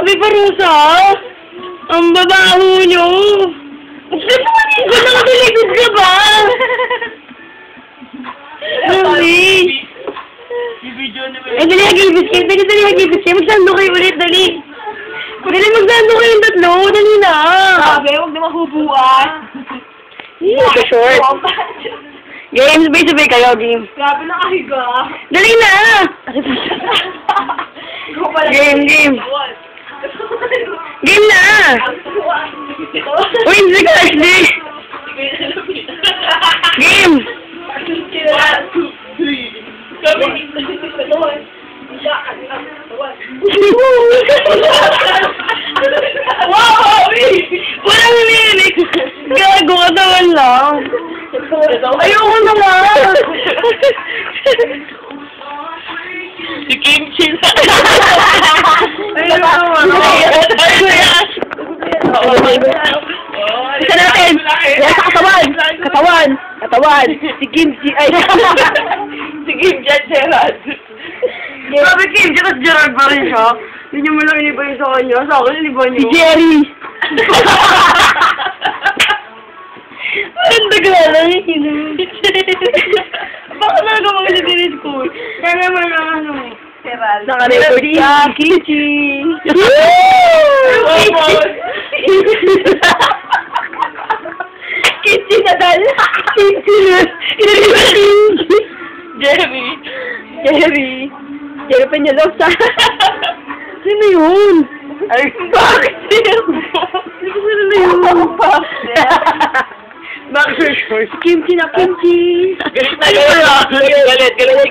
Grabe, parusa! Ang babaho nyo! Kung nakatalikod ka ba? Grabe! Ay, dali, hagibis kayo. Dali, hagibis kayo. Magsando kayo ulit, dali. Dali, magsando kayo yung tatlo. Dali na. Grabe, huwag na mahubuan. Ito short. Game, sabay-sabay kayo, game. Grabe na kahiga. Dali na! Game. Game na! Uy, hindi ka actually. Game! 1, 2, 3. Wow! Walang lirik! Gago ka naman lang. Ayoko naman! Si Kimchi na. Ayoko naman. Isa natin! Yan sa katawan! Si Kimchi, ay... Si Kimchi at Gerard. Sabi Kimchi, tapos Gerard pa rin siya. Hindi niyo mo lang iniba yung sa kanya. Sa akin, iniba niyo. Si Jerry! Ang dagala niya, kinun. Baka talaga mag-dirit ko. Kaya naman ang ano. Gerard. Naka-record ka, Kimchi! Kimchi na dal! Kimchi na! Jerry Peñalosa! Sino yun? Ay, bakit siya? Sino yun? Bakit siya? Kimchi na Kimchi! Galit na galit. Galit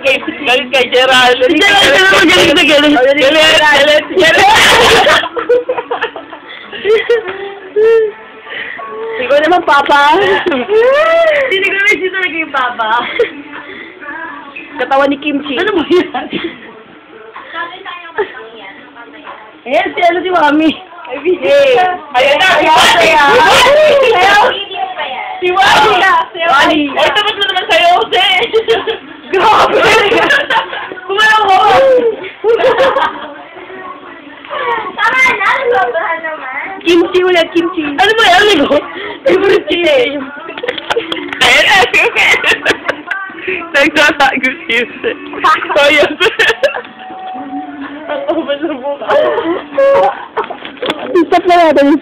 kay Gerald. Galit. Ikaw naman, Papa! Hindi ko naman siya talaga yung papa. Katawan ni Kimchi. Ano mo yan? Ayan, si Mami. Hey! Ayan na! Si Wally! Ay, tapos mo naman sa'yo, Jose! Grabe! Kumalang mo! Tama na, sobrahan naman. Kimchi ulit, Kimchi. Ano ba yan, Ligo? Favorite chili. Ayan na! Nagsasagot si Jose. Ayan! Ang ubad na mukha. Stop na natin.